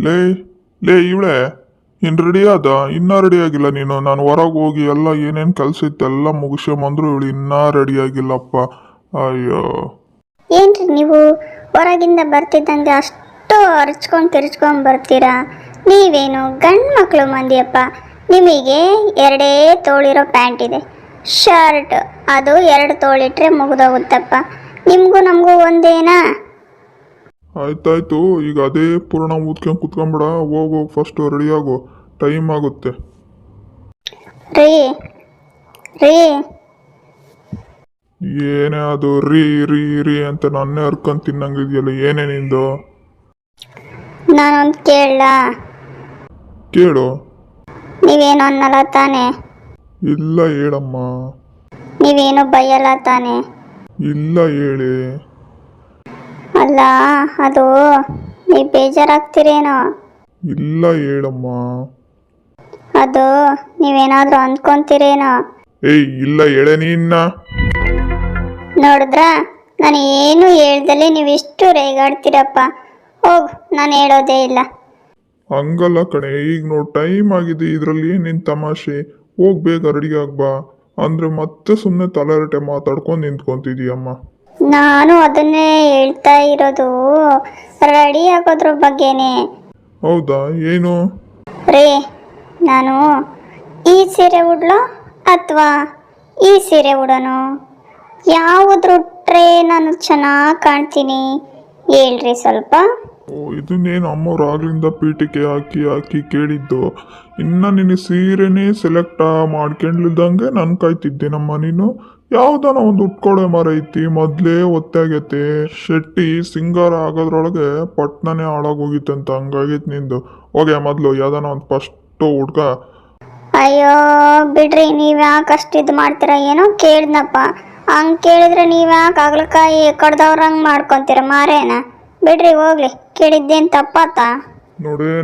ಲೇ ಲೇ ಇವಳೆ ಇನ್ನು ರೆಡಿ ಆದ ಇನ್ನೂ ರೆಡಿ ಆಗಿಲ್ಲ ನೀನು. ನಾನು ಹೊರಗೆ ಹೋಗಿ ಎಲ್ಲ ಏನೇನು ಕೆಲಸ ಇತ್ತು ಎಲ್ಲ ಮುಗಿಸ್ಕೊಂಬಂದ್ರು ಇವಳು ಇನ್ನೂ ರೆಡಿ ಆಗಿಲ್ಲಪ್ಪ. ಅಯ್ಯೋ ಏನ್ರಿ ನೀವು ಹೊರಗಿಂದ ಬರ್ತಿದ್ದಂಗೆ ಅಷ್ಟು ಅರ್ಚ್ಕೊಂಡು ತಿರ್ಚ್ಕೊಂಡು ಬರ್ತೀರಾ? ನೀವೇನು ಗಂಡು ಮಕ್ಕಳು ಮಂದಿಯಪ್ಪ. ನಿಮಗೆ ಎರಡೇ ತೋಳಿರೋ ಪ್ಯಾಂಟ್ ಇದೆ, ಶರ್ಟ್ ಅದು 2 ತೋಳಿಟ್ರೆ ಮುಗಿದೋಗುತ್ತಪ್ಪ. ನಿಮಗೂ ನಮಗೂ ಒಂದೇನಾ? ಆಯ್ತಾಯ್ತು, ಈಗ ಅದೇ ಪೂರ್ಣ ಊದ್ಕೊಂಡು ಕುತ್ಕೊಂಬಿಡ. ಹೋಗು ಫಸ್ಟು ರೆಡಿಯಾಗು, ಟೈಮ್ ಆಗುತ್ತೆ. ರೀ ರೀ ಏನೇ ಅದು ರೀ ರೀ ರೀ ಅಂತ ನನ್ನೇ ಹರ್ಕೊಂಡು ತಿನ್ನಂಗಿದೆಯಲ್ಲ, ಏನೇ ನಿಂದು? ನಾನೊಂದು ಕೇಳಲಾ? ಕೇಳು. ನೀವೇನು ಅನ್ನಲ್ಲ ತಾನೆ? ಇಲ್ಲ ಹೇಳಮ್ಮ. ನೀವೇನು ಬೈಯಲ್ಲ ತಾನೆ? ಇಲ್ಲ ಹೇಳಿ. ಅಲ್ಲ, ಅದು ನೀವು ಬೇಜಾರಾಗ್ತೀರೇನೋ? ಇಲ್ಲ ಹೇಳಮ್ಮ. ಅದು ನೀವೇನಾದರೂ ಅಂದ್ಕೊಂತೀರೇನೋ? ಏಯ್ ಇಲ್ಲ ಹೇಳೆ ನೀನ್ನ. ನೋಡಿದ್ರಾ, ನಾನು ಏನು ಹೇಳ್ದಲೆ ನೀವಿಷ್ಟು ರೇಗಾಡ್ತೀರಪ್ಪ. ಹೋಗು, ನಾನು ಹೇಳೋದೇ ಇಲ್ಲ. ಹಂಗಲ್ಲ ಕಣೆ, ಈಗ ನೋಡಿ ಟೈಮ್ ಆಗಿದೆ, ಇದರಲ್ಲಿ ಏನೇನು ತಮಾಷೆ? ಹೋಗಿ ಬೇಗ ರೆಡಿ ಆಗ್ಬಾ ಅಂದರೆ ಮತ್ತೆ ಸುಮ್ಮನೆ ತಲೆರಟೆ ಮಾತಾಡ್ಕೊಂಡು ನಿಂತ್ಕೊಂತಿದೀಯಮ್ಮ. ನಾನು ಅದನ್ನೇ ಹೇಳ್ತಾ ಇರೋದು, ರೆಡಿ ಆಗೋದ್ರ ಬಗ್ಗೆನೇ. ಹೌದಾ, ಏನು? ರೇ, ನಾನು ಈ ಸೀರೆ ಉಡ್ಲೋ ಅಥವಾ ಈ ಸೀರೆ ಉಡೋನು? ಯಾವುದ್ರುಟ್ರೆ ನಾನು ಚೆನ್ನಾಗಿ ಕಾಣ್ತೀನಿ ಹೇಳ್ರಿ ಸ್ವಲ್ಪ. ಓ, ಇದನ್ನೇನು ಅಮ್ಮವ್ರು ಆಗ್ಲಿಂದ ಪೀಠಿಕೆ ಹಾಕಿ ಹಾಕಿ ಕೇಳಿದ್ದು. ಇನ್ನು ನಿನ್ನ ಸೀರೆನೇ ಸೆಲೆಕ್ಟ್ ಮಾಡ್ಕೊಂಡಿಲ್ದಂಗೆ ನಾನು ಕಾಯ್ತಿದ್ದೇನಮ್ಮ. ನೀನು ಯಾವ್ದಾನ ಒಂದು ಉಟ್ಕೊಳೆ ಮರೈತಿ, ಮೊದಲೇ ಒತ್ತಾಗೈತೆ. ಶೆಟ್ಟಿ ಸಿಂಗಾರ ಆಗೋದ್ರೊಳಗೆ ಪಟ್ನನೇ ಹಾಳಾಗೋಗಿತ್ತಂತ, ಹಂಗಾಗೈತೆ ನಿಂದು. ಹೋಗ್ಯ ಮೊದಲು ಯಾವ್ದಾನ ಒಂದು ಫಸ್ಟು ಹುಡ್ಕ. ಅಯ್ಯೋ ಬಿಡ್ರಿ, ನೀವು ಯಾಕೆ ಅಷ್ಟು ಇದು ಮಾಡ್ತೀರ? ಏನೋ ಕೇಳಿದ್ನಪ್ಪ, ಹಂಗೆ ಕೇಳಿದ್ರೆ ನೀವು ಯಾಕೆ ಆಗ್ಲಕಾಯಿ ಕಡ್ದವ್ರಂಗೆ ಮಾಡ್ಕೊತೀರ ಮಾರೇನ? ಬಿಡ್ರಿ ಹೋಗ್ಲಿ, ಕೇಳಿದ್ದೇನು ತಪ್ಪಾತಾ?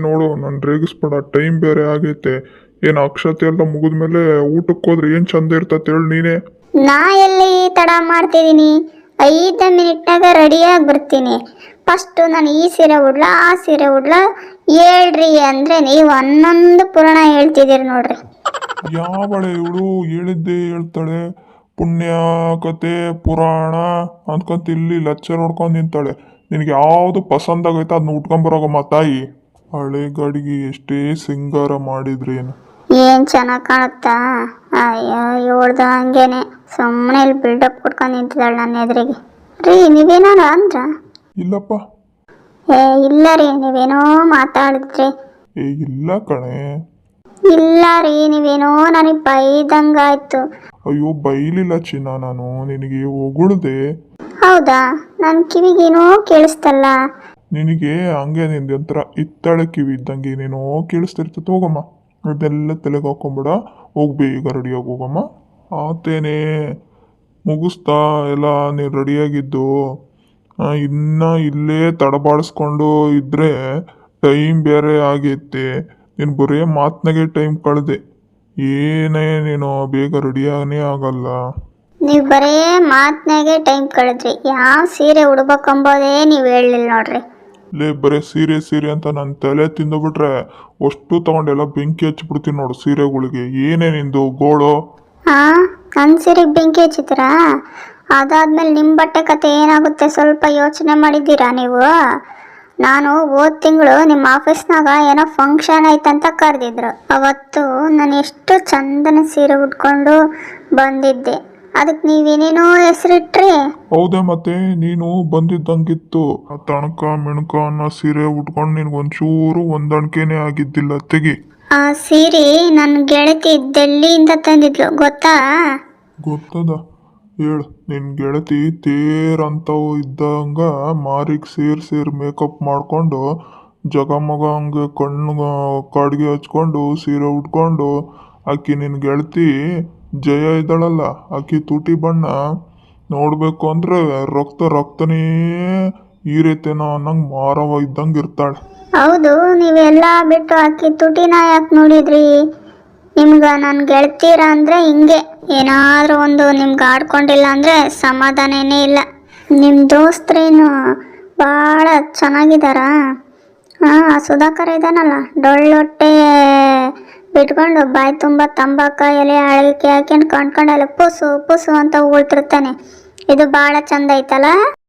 ನೋಡು ನಾನು ರೇಗಿಸ್ಬೇಡ, ಟೈಮ್ ಬೇರೆ ಆಗೈತೆ. ಏನು ಅಕ್ಷತೆ ಎಲ್ಲ ಮುಗಿದ್ಮೇಲೆ ಊಟಕ್ಕೆ ಹೋದ್ರೆ ಏನು ಚಂದ ಇರ್ತತೆ ಹೇಳಿ ನೀನೇ. ನಾ ಎಲ್ಲಿ ತಡ ಮಾಡ್ತಿದ್ದೀನಿ? 5 ಮಿನಿಟ್ನಾಗ ರೆಡಿಯಾಗಿ ಬರ್ತೀನಿ. ಫಸ್ಟು ನಾನು ಈ ಸೀರೆ ಉಡ್ಲಾ ಆ ಸೀರೆ ಉಡ್ಲಾ ಹೇಳ್ರಿ ಅಂದರೆ ನೀವು 11 ಪುರಾಣ ಹೇಳ್ತಿದ್ದೀರಿ ನೋಡ್ರಿ. ಯಾವಳೆ ಇವಳು? ಹೇಳಿದ್ದೇ ಹೇಳ್ತಾಳೆ, ಪುಣ್ಯ ಕತೆ ಪುರಾಣ ಅಂದ್ಕೊಂತ ಇಲ್ಲಿ ಲೆಕ್ಚರ್ ಹೊಡ್ಕೊಂಡು ನಿಂತಾಳೆ. ನಿನಗೆ ಯಾವುದು ಪಸಂದಾಗೈತೆ ಅದನ್ನ ಉಟ್ಕೊಂಬರೋಗಮ್ಮ ತಾಯಿ. ಹಳೆ ಗಾಡಿಗೆ ಎಷ್ಟೇ ಸಿಂಗಾರ ಮಾಡಿದ್ರೇನು? ಏನು ಚೆನ್ನಾಗಿ ಕಾಣುತ್ತಾ? ಅಯ್ಯೋ ಹೇಳ್ದ ಹಂಗೇನೆ ಸುಮ್ಮನೆ ಇಲ್ಲಿ ಬಿಲ್ಡಪ್ ಕೊಡ್ಕೊಂಡು ನಿಂತಿದ್ದಾಳೆ ನನ್ನ ಎದುರಿಗೆ. ರೀ ನೀವೇನಾರ ಅಂದ್ರ? ಇಲ್ಲಪ್ಪ. ಇಲ್ಲ ರೀ, ನೀವೇನೋ ಮಾತಾಡಿದ್ರಿ. ಇಲ್ಲ ಕಣೆ. ಇಲ್ಲ ರೀ, ನೀವೇನೋ ನನಗೆ ಬೈದಂಗಾಯ್ತು. ಅಯ್ಯೋ ಬೈಲಿಲ್ಲ ಚಿನ್ನ, ನಾನು ನಿನಗೆ ಹೊಗಳ್ದೆ. ಹೌದಾ? ನನ್ನ ಕಿವಿಗೇನೋ ಕೇಳಿಸ್ತಲ್ಲ. ನಿನಗೆ ಹಂಗೆ ನಿಂದು ಒಂಥರ ಇತ್ತಾಳೆ ಕಿವಿ ಇದ್ದಂಗೆ ಏನೇನೋ ಕೇಳಿಸ್ತಿರ್ತದೆ. ಹೋಗಮ್ಮ, ಅದೆಲ್ಲ ತಲೆಗೆ ಹಾಕೊಂಬಿಡ. ಹೋಗಿ ಬೇಗ ರೆಡಿಯಾಗಿ ಹೋಗಮ್ಮ. ಆತೇನೆ ಮುಗಿಸ್ತಾ ಎಲ್ಲ ನೀನು ರೆಡಿಯಾಗಿದ್ದು. ಇನ್ನು ಇಲ್ಲೇ ತಡಬಾಡಿಸ್ಕೊಂಡು ಇದ್ದರೆ ಟೈಮ್ ಬೇರೆ ಆಗೈತೆ. ನೀನು ಬರೀ ಮಾತನಾಗೆ ಟೈಮ್ ಕಳೆದೆ. ಏನೇ ನೀನು ಬೇಗ ರೆಡಿಯಾಗನೇ ಆಗಲ್ಲ. ನೀವು ಬರೇ ಮಾತನಾಗೆ ಟೈಮ್ ಕಳೆದ್ರಿ. ಯಾವ ಸೀರೆ ಉಡ್ಬೇಕಂಬೋದೇ ನೀವು ಹೇಳಲಿಲ್ಲ ನೋಡ್ರಿ. ಲೇ ಬರೀ ಸೀರೆ ಸೀರೆ ಅಂತ ನನ್ನ ತಲೆ ತಿಂದುಬಿಟ್ರೆ ಅಷ್ಟು ತಗೊಂಡೆಲ್ಲ ಬೆಂಕಿ ಹಚ್ಚಿಬಿಡ್ತೀನಿ ನೋಡು ಸೀರೆಗಳಿಗೆ. ಏನೇ ನಿಂದು ಗೋಳು? ಹಾಂ, ನನ್ನ ಸೀರೆಗೆ ಬೆಂಕಿ ಹಚ್ಚಿದ್ರಾ? ಅದಾದ್ಮೇಲೆ ನಿಮ್ಮ ಬಟ್ಟೆ ಕತೆ ಏನಾಗುತ್ತೆ ಸ್ವಲ್ಪ ಯೋಚನೆ ಮಾಡಿದ್ದೀರಾ ನೀವು? ನಾನು ಹೋದ ತಿಂಗಳು ನಿಮ್ಮ ಆಫೀಸ್ನಾಗ ಏನೋ ಫಂಕ್ಷನ್ ಐತಂತ ಕರೆದಿದ್ರು. ಅವತ್ತು ನಾನು ಎಷ್ಟು ಚಂದನ ಸೀರೆ ಉಟ್ಕೊಂಡು ಬಂದಿದ್ದೆ. ಅದಕ್ಕೆ ನೀವೇನೇನೋ ಹೆಸರಿಟ್ರಿ. ಹೌದೇ, ಮತ್ತೆ ನೀನು ಬಂದಿದ್ದಂಗಿತ್ತು. ತಣಕ ಮಿಣಕ ಅನ್ನೋ ಸೀರೆ ಉಟ್ಕೊಂಡು ನಿನ್ಗೊಂಚೂರು ಹೊಂದಾಣಿಕೆನೇ ಆಗಿದ್ದಿಲ್ಲ. ತೆಗಿ. ಆ ಸೀರೆ ನನ್ನ ಗೆಳತಿ ಡೆಲ್ಲಿಯಿಂದ ತಂದಿದ್ಲು, ಗೊತ್ತಾ? ಗೊತ್ತದ, ಹೇಳು. ನಿನ್ನ ಗೆಳತಿ ತೇರಂತವು ಇದ್ದಂಗ ಮಾರಿಗೆ ಸೇರ್ ಮೇಕಪ್ ಮಾಡ್ಕೊಂಡು ಜಗಮಗ ಹಂಗೆ ಕಣ್ಣು ಕಾಡಿಗೆ ಹಚ್ಕೊಂಡು ಸೀರೆ ಉಟ್ಕೊಂಡು ಆಕಿ ನಿನ್ನ ಗೆಳತಿ ಜಯ ಇದ್ದಾಳಲ್ಲ, ಆಕಿ ತುಟಿ ಬಣ್ಣ ನೋಡಬೇಕು ಅಂದರೆ ರಕ್ತನೇ ಈರೈತೇನೋ ಅನ್ನಂಗೆ ಮಾರವ ಇದ್ದಂಗೆ ಇರ್ತಾಳೆ. ಹೌದು, ನೀವೆಲ್ಲ ಬಿಟ್ಟು ಆಕಿ ತುಟಿನ ಯಾಕೆ ನೋಡಿದ್ರಿ? ನಿಮ್ಗೆ ನನ್ನ ಗೆಳತೀರ ಅಂದರೆ ಹಿಂಗೆ, ಏನಾದರೂ ಒಂದು ನಿಮ್ಗೆ ಆಡ್ಕೊಂಡಿಲ್ಲ ಅಂದರೆ ಸಮಾಧಾನನೇ ಇಲ್ಲ. ನಿಮ್ಮ ದೋಸ್ತರೇನು ಭಾಳ ಚೆನ್ನಾಗಿದ್ದಾರಾ? ಹಾಂ, ಸುಧಾಕರ್ ಇದಾನಲ್ಲ, ಡೊಳ್ಳೊಟ್ಟೆ ಬಿಟ್ಕೊಂಡು ಬಾಯಿ ತುಂಬ ತಂಬಾಕ ಎಲೆ ಅಳಕೆ ಹಾಕ್ಯಂಡು ಕಣ್ಕಂಡಲ್ಲಿ ಪುಸು ಪುಸು ಅಂತ ಉಳ್ತಿರ್ತಾನೆ. ಇದು ಭಾಳ ಚಂದ ಐತಲ್ಲ.